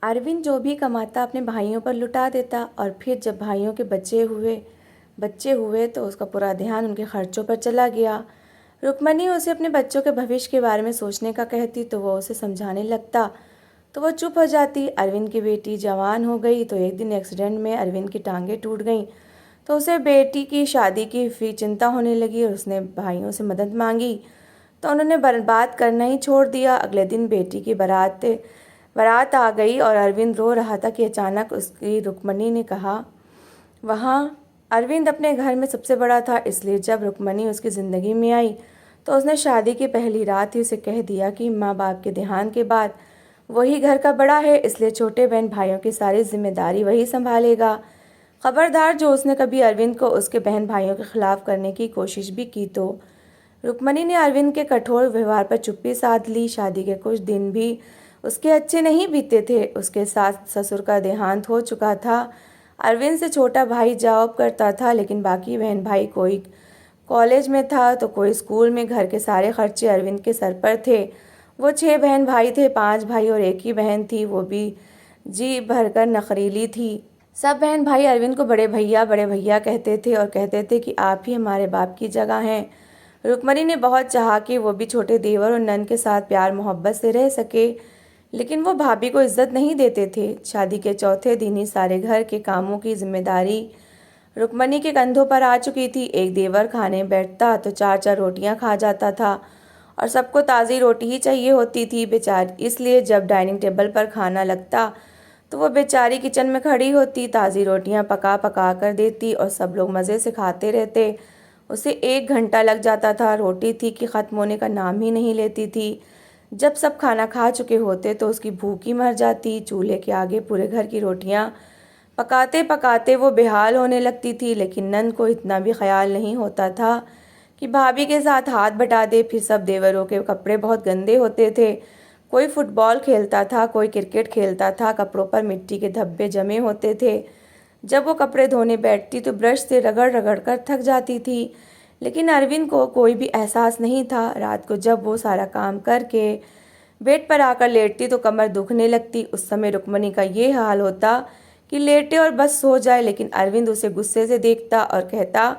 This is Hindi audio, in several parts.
अरविंद जो भी कमाता अपने भाइयों पर लुटा देता और फिर जब भाइयों के बच्चे हुए तो उसका पूरा ध्यान उनके खर्चों पर चला गया। रुक्मणी उसे अपने बच्चों के भविष्य के बारे में सोचने का कहती तो वो उसे समझाने लगता तो वो चुप हो जाती। अरविंद की बेटी जवान हो गई तो एक दिन एक्सीडेंट में अरविंद की टांगें टूट गईं तो उसे बेटी की शादी की फिर चिंता होने लगी और उसने भाइयों से मदद मांगी तो उन्होंने बात करना ही छोड़ दिया। अगले दिन बेटी की बारात आ गई और अरविंद रो रहा था कि अचानक उसकी रुक्मणी ने कहा वहाँ अरविंद अपने घर में सबसे बड़ा था, इसलिए जब रुक्मणी उसकी ज़िंदगी में आई तो उसने शादी की पहली रात ही उसे कह दिया कि माँ बाप के देहांत के बाद वही घर का बड़ा है, इसलिए छोटे बहन भाइयों की सारी जिम्मेदारी वही संभालेगा। खबरदार जो उसने कभी अरविंद को उसके बहन भाइयों के खिलाफ करने की कोशिश भी की तो रुक्मणी ने अरविंद के कठोर व्यवहार पर चुप्पी साध ली। शादी के कुछ दिन भी उसके अच्छे नहीं बीते थे। उसके सास ससुर का देहांत हो चुका था। अरविंद से छोटा भाई जॉब करता था, लेकिन बाकी बहन भाई कोई कॉलेज में था तो कोई स्कूल में। घर के सारे खर्चे अरविंद के सर पर थे। वो 6 बहन भाई थे, 5 भाई और एक ही बहन थी, वो भी जी भरकर नखरीली थी। सब बहन भाई अरविंद को बड़े भैया कहते थे और कहते थे कि आप ही हमारे बाप की जगह हैं। रुक्मणी ने बहुत चाहा कि वो भी छोटे देवर और नंद के साथ प्यार मोहब्बत से रह सके, लेकिन वो भाभी को इज्जत नहीं देते थे। शादी के चौथे दिन ही सारे घर के कामों की जिम्मेदारी रुक्मणी के कंधों पर आ चुकी थी। एक देवर खाने बैठता तो 4-4 रोटियां खा जाता था और सबको ताज़ी रोटी ही चाहिए होती थी बेचारी। इसलिए जब डाइनिंग टेबल पर खाना लगता तो वो बेचारी किचन में खड़ी होती, ताज़ी रोटियां पका पका कर देती और सब लोग मज़े से खाते रहते। उसे 1 घंटा लग जाता था। रोटी थी कि ख़त्म होने का नाम ही नहीं लेती थी। जब सब खाना खा चुके होते तो उसकी भूख ही मर जाती। चूल्हे के आगे पूरे घर की रोटियां पकाते पकाते वो बेहाल होने लगती थी, लेकिन नंद को इतना भी ख्याल नहीं होता था कि भाभी के साथ हाथ बटा दे। फिर सब देवरों के कपड़े बहुत गंदे होते थे। कोई फुटबॉल खेलता था, कोई क्रिकेट खेलता था। कपड़ों पर मिट्टी के धब्बे जमे होते थे। जब वो कपड़े धोने बैठती तो ब्रश से रगड़ रगड़ कर थक जाती थी, लेकिन अरविंद को कोई भी एहसास नहीं था। रात को जब वो सारा काम करके बेड पर आकर लेटती तो कमर दुखने लगती। उस समय रुक्मणी का ये हाल होता कि लेटे और बस सो जाए, लेकिन अरविंद उसे गुस्से से देखता और कहता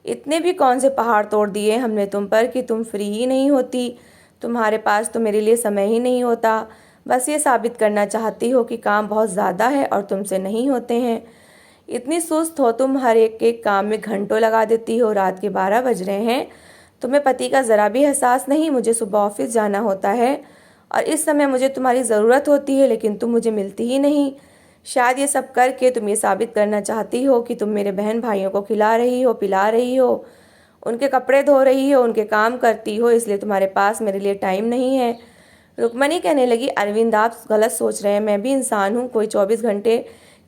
इतने भी कौन से पहाड़ तोड़ दिए हमने तुम पर कि तुम फ्री ही नहीं होती। तुम्हारे पास तो मेरे लिए समय ही नहीं होता। बस ये साबित करना चाहती हो कि काम बहुत ज़्यादा है और तुमसे नहीं होते हैं। इतनी सुस्त हो तुम, हर एक काम में घंटों लगा देती हो। रात के 12 बज रहे हैं, तुम्हें पति का ज़रा भी एहसास नहीं। मुझे सुबह ऑफिस जाना होता है और इस समय मुझे तुम्हारी ज़रूरत होती है, लेकिन तुम मुझे मिलती ही नहीं। शायद ये सब करके तुम ये साबित करना चाहती हो कि तुम मेरे बहन भाइयों को खिला रही हो, पिला रही हो, उनके कपड़े धो रही हो, उनके काम करती हो, इसलिए तुम्हारे पास मेरे लिए टाइम नहीं है। रुक्मणी कहने लगी अरविंद आप गलत सोच रहे हैं। मैं भी इंसान हूँ, कोई 24 घंटे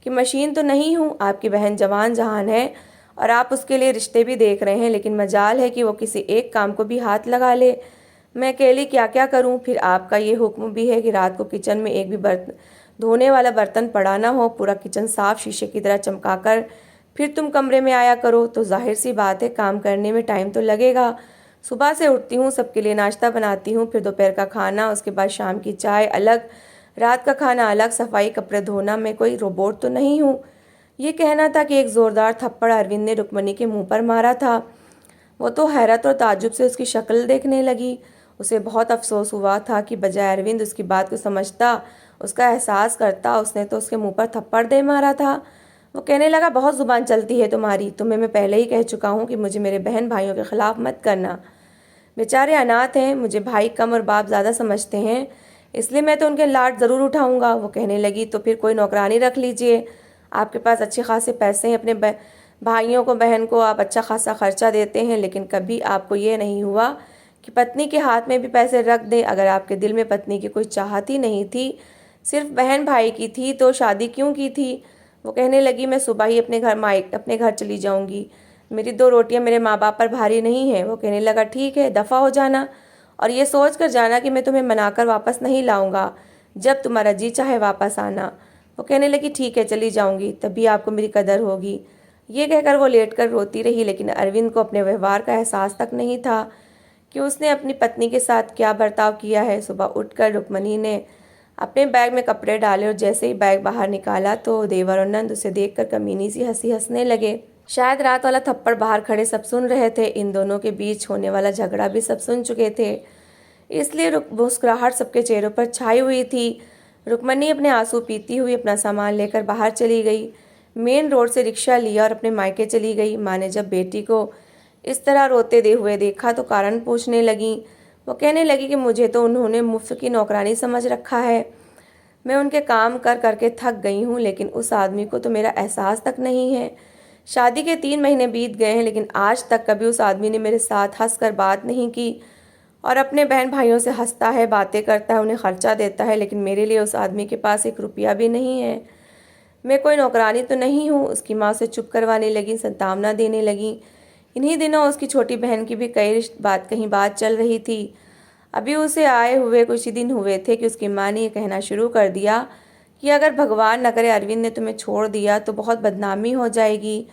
की मशीन तो नहीं हूँ। आपकी बहन जवान जहान है और आप उसके लिए रिश्ते भी देख रहे हैं, लेकिन मजाल है कि वो किसी एक काम को भी हाथ लगा ले। मैं अकेली क्या क्या करूँ। फिर आपका ये हुक्म भी है कि रात को किचन में एक भी बर्तन धोने वाला बर्तन पड़ा ना हो, पूरा किचन साफ शीशे की तरह चमकाकर फिर तुम कमरे में आया करो। तो जाहिर सी बात है काम करने में टाइम तो लगेगा। सुबह से उठती हूँ, सबके लिए नाश्ता बनाती हूँ, फिर दोपहर का खाना, उसके बाद शाम की चाय अलग, रात का खाना अलग, सफाई, कपड़े धोना। मैं कोई रोबोट तो नहीं हूँ। ये कहना था कि एक ज़ोरदार थप्पड़ अरविंद ने रुक्मणी के मुंह पर मारा था। वो तो हैरत और ताज्जुब से उसकी शक्ल देखने लगी। उसे बहुत अफसोस हुआ था कि बजाय अरविंद उसकी बात को समझता, उसका एहसास करता, उसने तो उसके मुंह पर थप्पड़ दे मारा था। वो कहने लगा बहुत ज़ुबान चलती है तुम्हारी। तुम्हें मैं पहले ही कह चुका हूँ कि मुझे मेरे बहन भाइयों के खिलाफ मत करना। बेचारे अनाथ हैं, मुझे भाई कम और बाप ज़्यादा समझते हैं, इसलिए मैं तो उनके लाड ज़रूर उठाऊँगा। वो कहने लगी तो फिर कोई नौकरानी रख लीजिए। आपके पास अच्छे खासे पैसे हैं, अपने भाइयों को बहन को आप अच्छा खासा खर्चा देते हैं, लेकिन कभी आपको ये नहीं हुआ कि पत्नी के हाथ में भी पैसे रख दें। अगर आपके दिल में पत्नी की कोई चाहत ही नहीं थी, सिर्फ बहन भाई की थी, तो शादी क्यों की थी। वो कहने लगी मैं सुबह ही अपने घर चली जाऊंगी। मेरी 2 रोटियां मेरे माँ बाप पर भारी नहीं है। वो कहने लगा ठीक है, दफ़ा हो जाना और ये सोच कर जाना कि मैं तुम्हें मनाकर वापस नहीं लाऊंगा। जब तुम्हारा जी चाहे वापस आना। वो कहने लगी ठीक है, चली जाऊंगी, तभी आपको मेरी कदर होगी। ये कहकर वो लेटकर रोती रही, लेकिन अरविंद को अपने व्यवहार का एहसास तक नहीं था कि उसने अपनी पत्नी के साथ क्या बर्ताव किया है। सुबह उठकर रुक्मणी ने अपने बैग में कपड़े डाले और जैसे ही बैग बाहर निकाला तो देवर और नंद उसे देखकर कमीनी सी हंसी हंसने लगे। शायद रात वाला थप्पड़ बाहर खड़े सब सुन रहे थे। इन दोनों के बीच होने वाला झगड़ा भी सब सुन चुके थे, इसलिए मुस्कुराहट सबके चेहरों पर छाई हुई थी। रुक्मणी अपने आंसू पीती हुई अपना सामान लेकर बाहर चली गई। मेन रोड से रिक्शा लिया और अपने मायके चली गई। माँ ने जब बेटी को इस तरह रोते दे हुए देखा तो कारण पूछने लगी। वो कहने लगी कि मुझे तो उन्होंने मुफ्त की नौकरानी समझ रखा है। मैं उनके काम कर करके थक गई हूँ, लेकिन उस आदमी को तो मेरा एहसास तक नहीं है। शादी के 3 महीने बीत गए हैं, लेकिन आज तक कभी उस आदमी ने मेरे साथ हंसकर बात नहीं की और अपने बहन भाइयों से हंसता है, बातें करता है, उन्हें खर्चा देता है, लेकिन मेरे लिए उस आदमी के पास 1 रुपया भी नहीं है। मैं कोई नौकरानी तो नहीं हूँ। उसकी माँ उसे चुप करवाने लगी, सांत्वना देने लगी। इन्हीं दिनों उसकी छोटी बहन की भी कहीं बात चल रही थी। अभी उसे आए हुए कुछ ही दिन हुए थे कि उसकी माँ ने यह कहना शुरू कर दिया कि अगर भगवान न करे अरविंद ने तुम्हें छोड़ दिया तो बहुत बदनामी हो जाएगी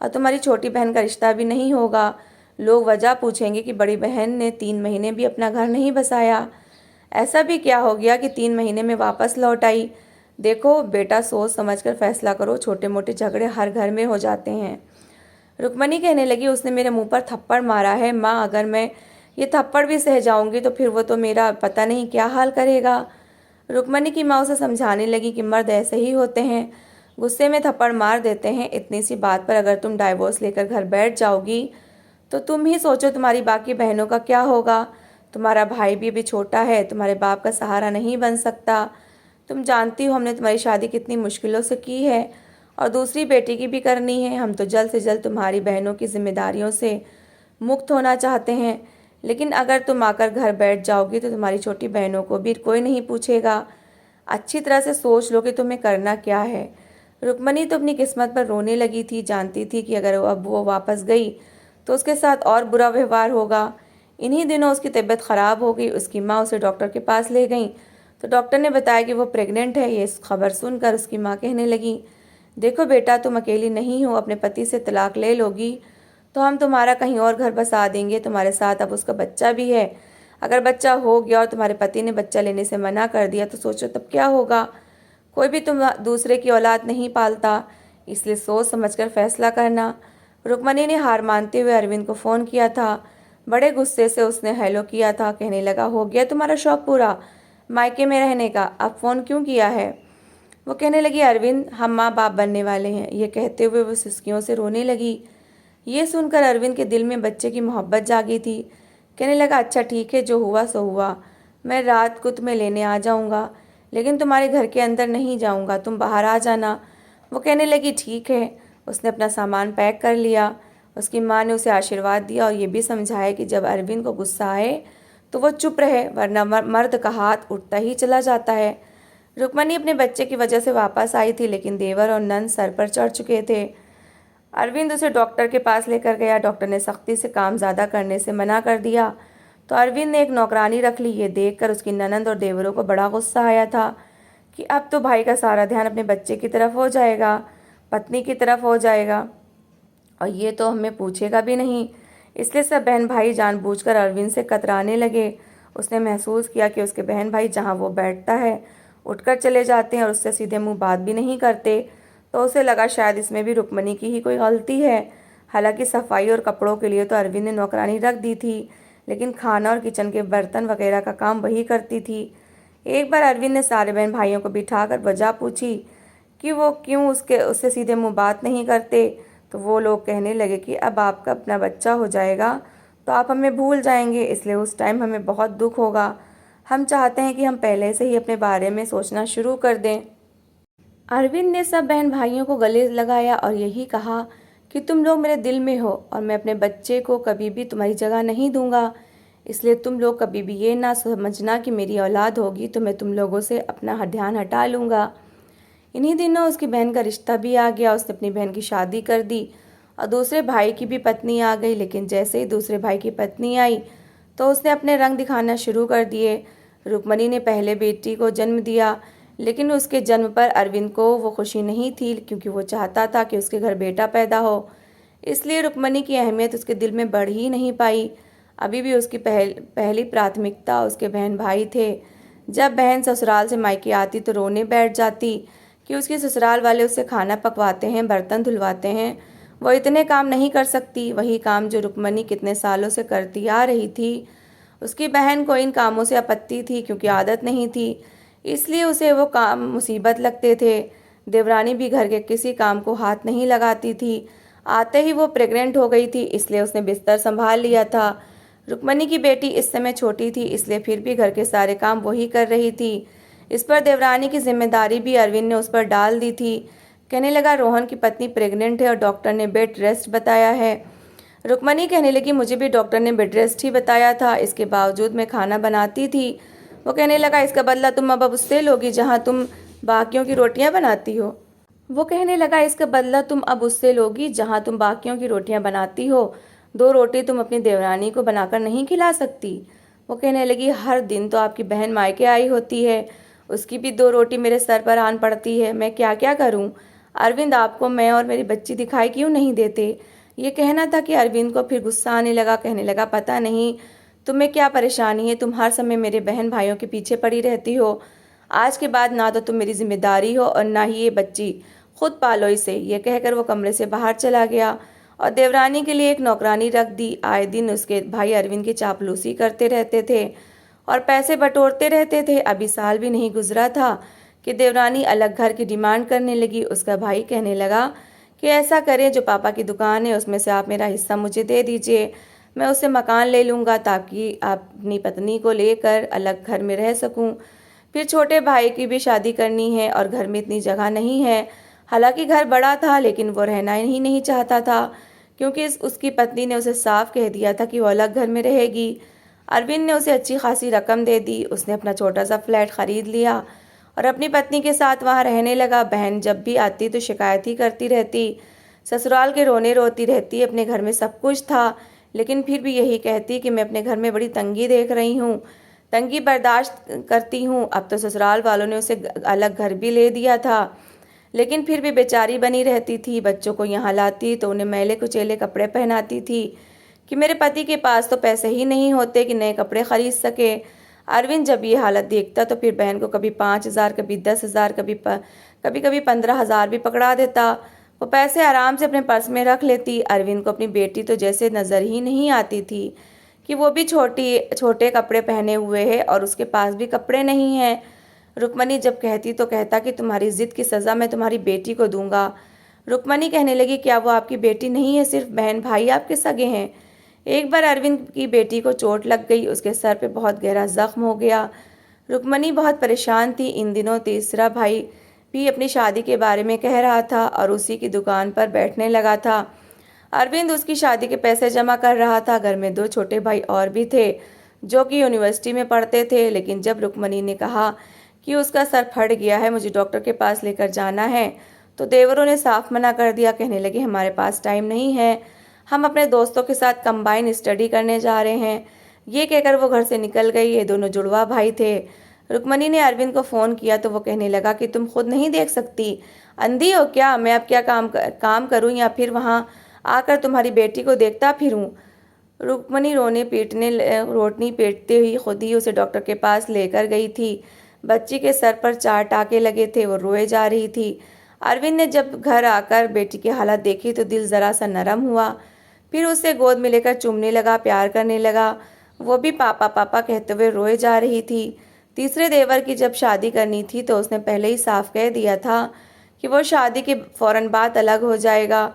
और तुम्हारी छोटी बहन का रिश्ता भी नहीं होगा। लोग वजह पूछेंगे कि बड़ी बहन ने 3 महीने भी अपना घर नहीं बसाया। ऐसा भी क्या हो गया कि 3 महीने में वापस लौट आई। देखो बेटा, सोच समझकर फैसला करो, छोटे मोटे झगड़े हर घर में हो जाते हैं। रुक्मणी कहने लगी, उसने मेरे मुंह पर थप्पड़ मारा है माँ, अगर मैं ये थप्पड़ भी सह जाऊंगी तो फिर वो तो मेरा पता नहीं क्या हाल करेगा। रुक्मणी की माँ उसे समझाने लगी कि मर्द ऐसे ही होते हैं, गुस्से में थप्पड़ मार देते हैं। इतनी सी बात पर अगर तुम डाइवोर्स लेकर घर बैठ जाओगी तो तुम ही सोचो तुम्हारी बाकी बहनों का क्या होगा। तुम्हारा भाई भी अभी छोटा है, तुम्हारे बाप का सहारा नहीं बन सकता। तुम जानती हो हमने तुम्हारी शादी कितनी मुश्किलों से की है और दूसरी बेटी की भी करनी है। हम तो जल्द से जल्द तुम्हारी बहनों की जिम्मेदारियों से मुक्त होना चाहते हैं, लेकिन अगर तुम आकर घर बैठ जाओगी तो तुम्हारी छोटी बहनों को भी कोई नहीं पूछेगा। अच्छी तरह से सोच लो कि तुम्हें करना क्या है। रुक्मणी तो अपनी किस्मत पर रोने लगी थी, जानती थी कि अगर अब वो वापस गई तो उसके साथ और बुरा व्यवहार होगा। इन्हीं दिनों उसकी तबीयत ख़राब हो गई। उसकी माँ उसे डॉक्टर के पास ले गई तो डॉक्टर ने बताया कि वो प्रेग्नेंट है। ये खबर सुनकर उसकी माँ कहने लगी, देखो बेटा, तुम अकेली नहीं हो, अपने पति से तलाक ले लोगी तो हम तुम्हारा कहीं और घर बसा देंगे। तुम्हारे साथ अब उसका बच्चा भी है। अगर बच्चा हो गया और तुम्हारे पति ने बच्चा लेने से मना कर दिया तो सोचो तब क्या होगा। कोई भी तुम दूसरे की औलाद नहीं पालता, इसलिए सोच समझकर फैसला करना। रुक्मणी ने हार मानते हुए अरविंद को फ़ोन किया था। बड़े गुस्से से उसने हेलो किया था। कहने लगा, हो गया तुम्हारा शौक पूरा मायके में रहने का, अब फ़ोन क्यों किया है। वो कहने लगी, अरविंद, हम माँ बाप बनने वाले हैं। ये कहते हुए वो सिसकियों से रोने लगी। ये सुनकर अरविंद के दिल में बच्चे की मोहब्बत जागी थी। कहने लगा, अच्छा ठीक है, जो हुआ सो हुआ। मैं रात को तुम्हें लेने आ जाऊंगा, लेकिन तुम्हारे घर के अंदर नहीं जाऊंगा, तुम बाहर आ जाना। वो कहने लगी, ठीक है। उसने अपना सामान पैक कर लिया। उसकी माँ ने उसे आशीर्वाद दिया और ये भी समझाया कि जब अरविंद को गुस्सा आए तो वो चुप रहे, वरना मर्द का हाथ उठता ही चला जाता है। रुक्मणी अपने बच्चे की वजह से वापस आई थी, लेकिन देवर और नंद सर पर चढ़ चुके थे। अरविंद उसे डॉक्टर के पास लेकर गया। डॉक्टर ने सख्ती से काम ज़्यादा करने से मना कर दिया तो अरविंद ने एक नौकरानी रख ली। ये देखकर उसकी ननंद और देवरों को बड़ा गुस्सा आया था कि अब तो भाई का सारा ध्यान अपने बच्चे की तरफ हो जाएगा, पत्नी की तरफ हो जाएगा और ये तो हमें पूछेगा भी नहीं। इसलिए सब बहन भाई जानबूझकर अरविंद से कतराने लगे। उसने महसूस किया कि उसके बहन भाई जहाँ वो बैठता है उठकर चले जाते हैं और उससे सीधे मुंह बात भी नहीं करते, तो उसे लगा शायद इसमें भी रुक्मणी की ही कोई गलती है। हालांकि सफाई और कपड़ों के लिए तो अरविंद ने नौकरानी रख दी थी, लेकिन खाना और किचन के बर्तन वगैरह का काम वही करती थी। एक बार अरविंद ने सारे बहन भाइयों को बिठाकर वजह पूछी कि वो क्यों उससे सीधे मुंह बात नहीं करते, तो वो लोग कहने लगे कि अब आपका अपना बच्चा हो जाएगा तो आप हमें भूल जाएंगे, इसलिए उस टाइम हमें बहुत दुख होगा। हम चाहते हैं कि हम पहले से ही अपने बारे में सोचना शुरू कर दें। अरविंद ने सब बहन भाइयों को गले लगाया और यही कहा कि तुम लोग मेरे दिल में हो और मैं अपने बच्चे को कभी भी तुम्हारी जगह नहीं दूंगा, इसलिए तुम लोग कभी भी ये ना समझना कि मेरी औलाद होगी तो मैं तुम लोगों से अपना ध्यान हटा लूँगा। इन्हीं दिनों उसकी बहन का रिश्ता भी आ गया। उसने अपनी बहन की शादी कर दी और दूसरे भाई की भी पत्नी आ गई, लेकिन जैसे ही दूसरे भाई की पत्नी आई तो उसने अपने रंग दिखाना शुरू कर दिए। रुक्मणी ने पहले बेटी को जन्म दिया, लेकिन उसके जन्म पर अरविंद को वो खुशी नहीं थी, क्योंकि वो चाहता था कि उसके घर बेटा पैदा हो। इसलिए रुक्मणी की अहमियत उसके दिल में बढ़ ही नहीं पाई। अभी भी उसकी पहली प्राथमिकता उसके बहन भाई थे। जब बहन ससुराल से मायके आती तो रोने बैठ जाती कि उसके ससुराल वाले उससे खाना पकवाते हैं, बर्तन धुलवाते हैं, वो इतने काम नहीं कर सकती। वही काम जो रुक्मणी कितने सालों से करती आ रही थी। उसकी बहन को इन कामों से आपत्ति थी क्योंकि आदत नहीं थी, इसलिए उसे वो काम मुसीबत लगते थे। देवरानी भी घर के किसी काम को हाथ नहीं लगाती थी। आते ही वो प्रेग्नेंट हो गई थी, इसलिए उसने बिस्तर संभाल लिया था। रुक्मणी की बेटी इस समय छोटी थी, इसलिए फिर भी घर के सारे काम वही कर रही थी। इस पर देवरानी की जिम्मेदारी भी अरविंद ने उस पर डाल दी थी। कहने लगा, रोहन की पत्नी प्रेग्नेंट है और डॉक्टर ने बेड रेस्ट बताया है। रुक्मणी कहने लगी, मुझे भी डॉक्टर ने बेड रेस्ट ही बताया था, इसके बावजूद मैं खाना बनाती थी। वो कहने लगा, इसका बदला तुम अब उससे लोगी जहाँ तुम बाकियों की रोटियां बनाती हो। वो कहने लगा, इसका बदला तुम अब उससे लोगी जहाँ तुम बाकियों की रोटियां बनाती हो। 2 रोटी तुम अपनी देवरानी को बनाकर नहीं खिला सकती। वो कहने लगी, हर दिन तो आपकी बहन मायके आई होती है, उसकी भी 2 रोटी मेरे सर पर आन पड़ती है, मैं क्या क्या करूं? अरविंद, आपको मैं और मेरी बच्ची दिखाई क्यों नहीं देते? ये कहना था कि अरविंद को फिर गुस्सा आने लगा। कहने लगा, पता नहीं तुम्हें क्या परेशानी है, तुम हर समय मेरे बहन भाइयों के पीछे पड़ी रहती हो। आज के बाद ना तो तुम मेरी जिम्मेदारी हो और ना ही ये बच्ची, खुद पालो इसे। ये कहकर वो कमरे से बाहर चला गया और देवरानी के लिए एक नौकरानी रख दी। आए दिन उसके भाई अरविंद की चापलूसी करते रहते थे और पैसे बटोरते रहते थे। अभी साल भी नहीं गुजरा था कि देवरानी अलग घर की डिमांड करने लगी। उसका भाई कहने लगा कि ऐसा करें, जो पापा की दुकान है उसमें से आप मेरा हिस्सा मुझे दे दीजिए, मैं उससे मकान ले लूँगा ताकि आप अपनी पत्नी को लेकर अलग घर में रह सकूँ। फिर छोटे भाई की भी शादी करनी है और घर में इतनी जगह नहीं है। हालांकि घर बड़ा था लेकिन वो रहना ही नहीं चाहता था क्योंकि उसकी पत्नी ने उसे साफ कह दिया था कि वो अलग घर में रहेगी। अरविंद ने उसे अच्छी खासी रकम दे दी। उसने अपना छोटा सा फ्लैट खरीद लिया और अपनी पत्नी के साथ वहाँ रहने लगा। बहन जब भी आती तो शिकायत ही करती रहती, ससुराल के रोने रोती रहती। अपने घर में सब कुछ था लेकिन फिर भी यही कहती कि मैं अपने घर में बड़ी तंगी देख रही हूँ, तंगी बर्दाश्त करती हूँ। अब तो ससुराल वालों ने उसे अलग घर भी ले दिया था लेकिन फिर भी बेचारी बनी रहती थी। बच्चों को यहाँ लाती तो उन्हें मैले कुचेले कपड़े पहनाती थी कि मेरे पति के पास तो पैसे ही नहीं होते कि नए कपड़े खरीद सके। अरविंद जब ये हालत देखता तो फिर बहन को कभी 5,000, कभी 10,000, कभी कभी 15,000 भी पकड़ा देता। वो पैसे आराम से अपने पर्स में रख लेती। अरविंद को अपनी बेटी तो जैसे नज़र ही नहीं आती थी कि वो भी छोटे कपड़े पहने हुए है और उसके पास भी कपड़े नहीं हैं। रुक्मणी जब कहती तो कहता कि तुम्हारी ज़िद की सज़ा मैं तुम्हारी बेटी को दूंगा। रुक्मणी कहने लगी, क्या वो आपकी बेटी नहीं है, सिर्फ बहन भाई आपके सगे हैं। एक बार अरविंद की बेटी को चोट लग गई, उसके सर पे बहुत गहरा जख्म हो गया। रुक्मणी बहुत परेशान थी। इन दिनों तीसरा भाई भी अपनी शादी के बारे में कह रहा था और उसी की दुकान पर बैठने लगा था। अरविंद उसकी शादी के पैसे जमा कर रहा था। घर में 2 छोटे भाई और भी थे जो कि यूनिवर्सिटी में पढ़ते थे। लेकिन जब रुक्मणी ने कहा कि उसका सर फट गया है, मुझे डॉक्टर के पास लेकर जाना है, तो देवरों ने साफ मना कर दिया। कहने लगे, हमारे पास टाइम नहीं है, हम अपने दोस्तों के साथ कंबाइन स्टडी करने जा रहे हैं। ये कहकर वो घर से निकल गई। ये दोनों जुड़वा भाई थे। रुक्मणी ने अरविंद को फ़ोन किया तो वो कहने लगा कि तुम खुद नहीं देख सकती, अंधी हो क्या? मैं अब क्या काम करूं या फिर वहां आकर तुम्हारी बेटी को देखता फिरूं? रुक्मणी रोटनी पीटते हुई खुद ही उसे डॉक्टर के पास लेकर गई थी। बच्ची के सर पर 4 टाके लगे थे, वो रोए जा रही थी। अरविंद ने जब घर आकर बेटी की हालत देखी तो दिल ज़रा सा नरम हुआ। फिर उसे गोद में लेकर चूमने लगा, प्यार करने लगा। वो भी पापा पापा कहते हुए रोए जा रही थी। तीसरे देवर की जब शादी करनी थी तो उसने पहले ही साफ कह दिया था कि वो शादी के फ़ौरन बाद अलग हो जाएगा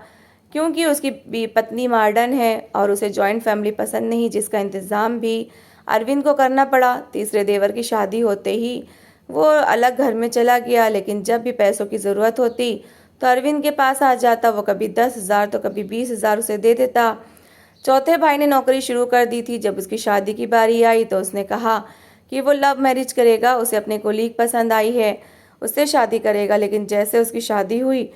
क्योंकि उसकी पत्नी मॉडर्न है और उसे जॉइंट फैमिली पसंद नहीं, जिसका इंतज़ाम भी अरविंद को करना पड़ा। तीसरे देवर की शादी होते ही वो अलग घर में चला गया, लेकिन जब भी पैसों की ज़रूरत होती तो अरविंद के पास आ जाता। वो कभी 10,000 तो कभी 20,000 उसे दे देता। चौथे भाई ने नौकरी शुरू कर दी थी। जब उसकी शादी की बारी आई तो उसने कहा कि वो लव मैरिज करेगा, उसे अपने कोलीग पसंद आई है, उससे शादी करेगा। लेकिन जैसे उसकी शादी हुई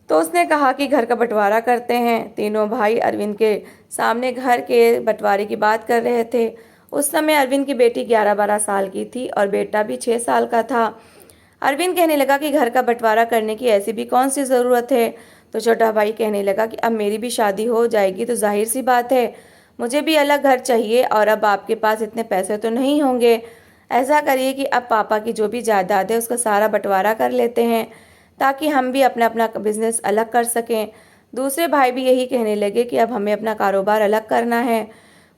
तो उसने कहा कि घर का बंटवारा करते हैं। तीनों भाई अरविंद के सामने घर के बंटवारे की बात कर रहे थे। उस समय अरविंद की बेटी 11-12 साल की थी और बेटा भी 6 साल का था। अरविंद कहने लगा कि घर का बंटवारा करने की ऐसी भी कौन सी ज़रूरत है। तो छोटा भाई कहने लगा कि अब मेरी भी शादी हो जाएगी तो जाहिर सी बात है मुझे भी अलग घर चाहिए और अब आपके पास इतने पैसे तो नहीं होंगे। ऐसा करिए कि अब पापा की जो भी जायदाद है उसका सारा बंटवारा कर लेते हैं, ताकि हम भी अपना अपना बिजनेस अलग कर सकें। दूसरे भाई भी यही कहने लगे कि अब हमें अपना कारोबार अलग करना है।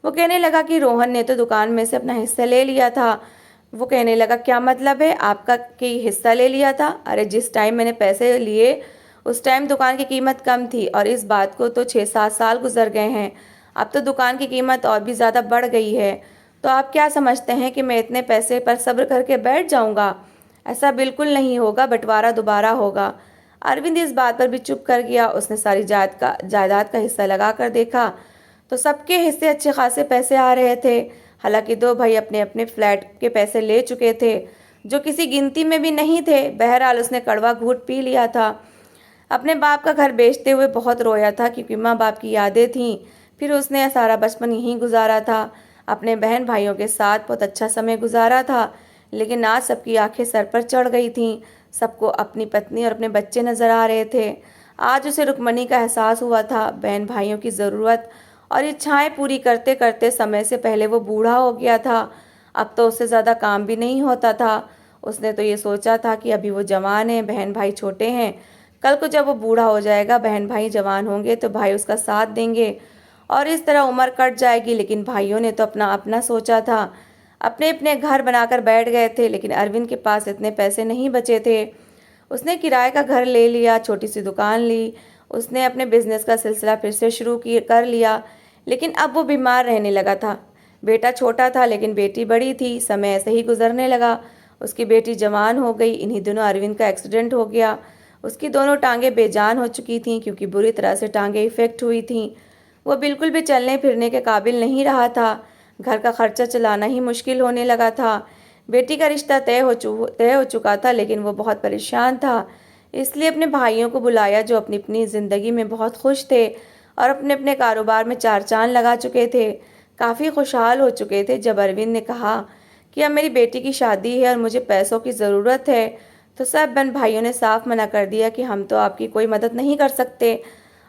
वो कहने लगा कि रोहन ने तो दुकान में से अपना हिस्सा ले लिया था। वो कहने लगा, क्या मतलब है आपका कि हिस्सा ले लिया था? अरे जिस टाइम मैंने पैसे लिए उस टाइम दुकान की कीमत कम थी, और इस बात को तो 6-7 साल गुजर गए हैं। अब तो दुकान की कीमत और भी ज़्यादा बढ़ गई है। तो आप क्या समझते हैं कि मैं इतने पैसे पर सब्र करके बैठ जाऊंगा? ऐसा बिल्कुल नहीं होगा, बंटवारा दोबारा होगा। अरविंद इस बात पर भी चुप कर गया। उसने सारी जायदाद का हिस्सा लगा कर देखा तो सबके हिस्से अच्छे खासे पैसे आ रहे थे। हालांकि दो भाई अपने अपने फ्लैट के पैसे ले चुके थे, जो किसी गिनती में भी नहीं थे। बहरहाल उसने कड़वा घूंट पी लिया था। अपने बाप का घर बेचते हुए बहुत रोया था, क्योंकि माँ बाप की यादें थीं। फिर उसने सारा बचपन यहीं गुजारा था, अपने बहन भाइयों के साथ बहुत अच्छा समय गुजारा था। लेकिन आज सबकी आंखें सर पर चढ़ गई थीं। सबको अपनी पत्नी और अपने बच्चे नजर आ रहे थे। आज उसे रुक्मणी का एहसास हुआ था। बहन भाइयों की ज़रूरत और इच्छाएं पूरी करते करते समय से पहले वो बूढ़ा हो गया था। अब तो उससे ज़्यादा काम भी नहीं होता था। उसने तो ये सोचा था कि अभी वो जवान है, बहन भाई छोटे हैं। कल को जब वो बूढ़ा हो जाएगा, बहन भाई जवान होंगे तो भाई उसका साथ देंगे और इस तरह उम्र कट जाएगी। लेकिन भाइयों ने तो अपना अपना सोचा था। अपने अपने घर बनाकर बैठ गए थे। लेकिन अरविंद के पास इतने पैसे नहीं बचे थे। उसने किराए का घर ले लिया, छोटी सी दुकान ली। उसने अपने बिजनेस का सिलसिला फिर से कर लिया। लेकिन अब वो बीमार रहने लगा था। बेटा छोटा था लेकिन बेटी बड़ी थी। समय ऐसे ही गुजरने लगा। उसकी बेटी जवान हो गई। इन्हीं दिनों अरविंद का एक्सीडेंट हो गया। उसकी दोनों टांगें बेजान हो चुकी थीं, क्योंकि बुरी तरह से टांगें इफेक्ट हुई थीं। वो बिल्कुल भी चलने फिरने के काबिल नहीं रहा था। घर का खर्चा चलाना ही मुश्किल होने लगा था। बेटी का रिश्ता तय हो चुका था, लेकिन वो बहुत परेशान था। इसलिए अपने भाइयों को बुलाया, जो अपनी अपनी ज़िंदगी में बहुत खुश थे और अपने अपने कारोबार में चार चांद लगा चुके थे, काफ़ी खुशहाल हो चुके थे। जब अरविंद ने कहा कि अब मेरी बेटी की शादी है और मुझे पैसों की ज़रूरत है, तो सब बहन भाइयों ने साफ मना कर दिया कि हम तो आपकी कोई मदद नहीं कर सकते।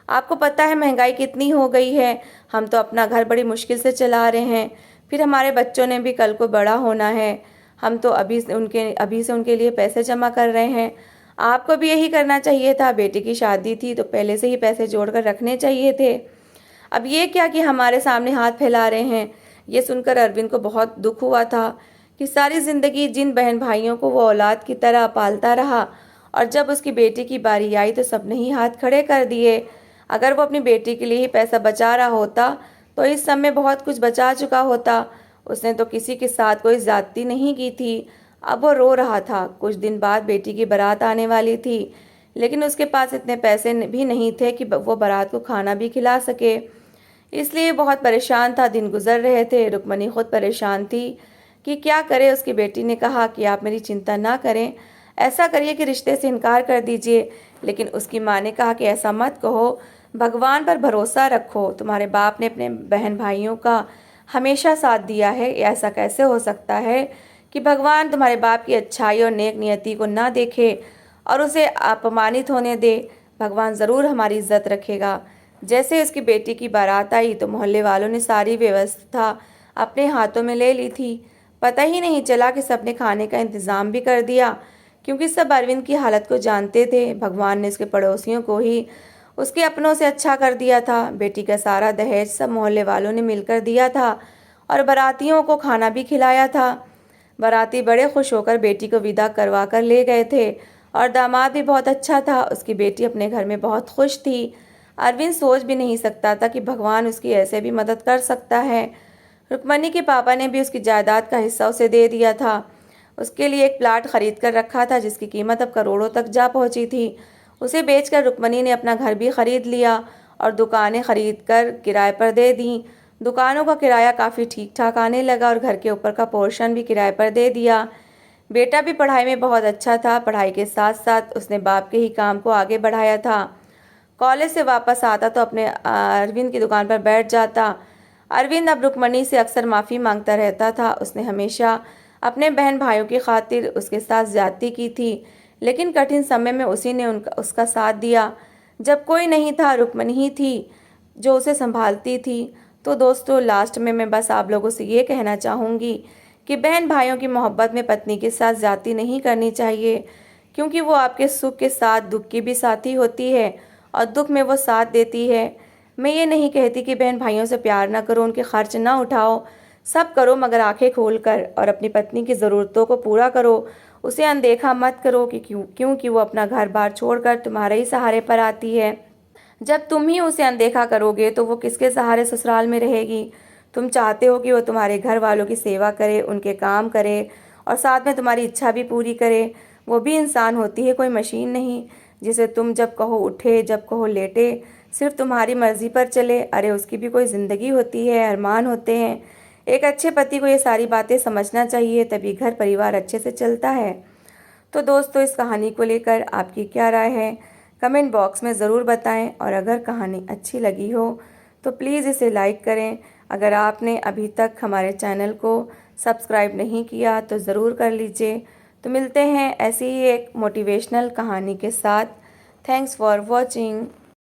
आपको पता है महंगाई कितनी हो गई है। हम तो अपना घर बड़ी मुश्किल से चला रहे हैं। फिर हमारे बच्चों ने भी कल को बड़ा होना है। हम तो अभी से उनके लिए पैसे जमा कर रहे हैं। आपको भी यही करना चाहिए था। बेटी की शादी थी तो पहले से ही पैसे जोड़कर रखने चाहिए थे। अब ये क्या कि हमारे सामने हाथ फैला रहे हैं। ये सुनकर अरविंद को बहुत दुख हुआ था कि सारी ज़िंदगी जिन बहन भाइयों को वो औलाद की तरह पालता रहा, और जब उसकी बेटी की बारी आई तो सबने ही हाथ खड़े कर दिए। अगर वो अपनी बेटी के लिए ही पैसा बचा रहा होता तो इस समय बहुत कुछ बचा चुका होता। उसने तो किसी के साथ कोई ज्यादती नहीं की थी। अब वो रो रहा था। कुछ दिन बाद बेटी की बारात आने वाली थी, लेकिन उसके पास इतने पैसे भी नहीं थे कि वो बारात को खाना भी खिला सके। इसलिए बहुत परेशान था। दिन गुजर रहे थे। रुक्मणी खुद परेशान थी कि क्या करे। उसकी बेटी ने कहा कि आप मेरी चिंता ना करें, ऐसा करिए कि रिश्ते से इनकार कर दीजिए। लेकिन उसकी माँ ने कहा कि ऐसा मत कहो, भगवान पर भरोसा रखो। तुम्हारे बाप ने अपने बहन भाइयों का हमेशा साथ दिया है। ऐसा कैसे हो सकता है कि भगवान तुम्हारे बाप की अच्छाई और नेक नियति को ना देखे और उसे अपमानित होने दे? भगवान ज़रूर हमारी इज्जत रखेगा। जैसे उसकी बेटी की बारात आई तो मोहल्ले वालों ने सारी व्यवस्था अपने हाथों में ले ली थी। पता ही नहीं चला कि सबने खाने का इंतज़ाम भी कर दिया, क्योंकि सब अरविंद की हालत को जानते थे। भगवान ने उसके पड़ोसियों को ही उसके अपनों से अच्छा कर दिया था। बेटी का सारा दहेज सब मोहल्ले वालों ने मिलकर दिया था और बारातियों को खाना भी खिलाया था। बाराती बड़े खुश होकर बेटी को विदा करवा कर ले गए थे, और दामाद भी बहुत अच्छा था। उसकी बेटी अपने घर में बहुत खुश थी। अरविंद सोच भी नहीं सकता था कि भगवान उसकी ऐसे भी मदद कर सकता है। रुक्मणी के पापा ने भी उसकी जायदाद का हिस्सा उसे दे दिया था। उसके लिए एक प्लाट खरीद कर रखा था, जिसकी कीमत अब करोड़ों तक जा पहुंची थी। उसे बेचकर रुक्मणी ने अपना घर भी खरीद लिया और दुकानें खरीद कर किराए पर दे दी। दुकानों का किराया काफ़ी ठीक ठाक आने लगा और घर के ऊपर का पोर्शन भी किराए पर दे दिया। बेटा भी पढ़ाई में बहुत अच्छा था। पढ़ाई के साथ साथ उसने बाप के ही काम को आगे बढ़ाया था। कॉलेज से वापस आता तो अपने अरविंद की दुकान पर बैठ जाता। अरविंद अब रुक्मणी से अक्सर माफ़ी मांगता रहता था। उसने हमेशा अपने बहन भाइयों की खातिर उसके साथ ज्यादती की थी, लेकिन कठिन समय में उसी ने उसका साथ दिया। जब कोई नहीं था, रुक्मणी ही थी जो उसे संभालती थी। तो दोस्तों, लास्ट में मैं बस आप लोगों से ये कहना चाहूँगी कि बहन भाइयों की मोहब्बत में पत्नी के साथ ज़्यादती नहीं करनी चाहिए, क्योंकि वो आपके सुख के साथ दुख की भी साथी होती है और दुख में वो साथ देती है। मैं ये नहीं कहती कि बहन भाइयों से प्यार ना करो, उनके खर्च ना उठाओ, सब करो, मगर आंखें खोल कर और अपनी पत्नी की ज़रूरतों को पूरा करो। उसे अनदेखा मत करो कि क्योंकि वो अपना घर बार छोड़कर तुम्हारे ही सहारे पर आती है। जब तुम ही उसे अनदेखा करोगे तो वो किसके सहारे ससुराल में रहेगी। तुम चाहते हो कि वो तुम्हारे घर वालों की सेवा करे, उनके काम करे और साथ में तुम्हारी इच्छा भी पूरी करे। वो भी इंसान होती है, कोई मशीन नहीं जिसे तुम जब कहो उठे, जब कहो लेटे, सिर्फ तुम्हारी मर्जी पर चले। अरे उसकी भी कोई ज़िंदगी होती है, अरमान होते हैं। एक अच्छे पति को ये सारी बातें समझना चाहिए, तभी घर परिवार अच्छे से चलता है। तो दोस्तों, इस कहानी को लेकर आपकी क्या राय है, कमेंट बॉक्स में ज़रूर बताएं। और अगर कहानी अच्छी लगी हो तो प्लीज़ इसे लाइक करें। अगर आपने अभी तक हमारे चैनल को सब्सक्राइब नहीं किया तो ज़रूर कर लीजिए। तो मिलते हैं ऐसी ही एक मोटिवेशनल कहानी के साथ। Thanks for watching.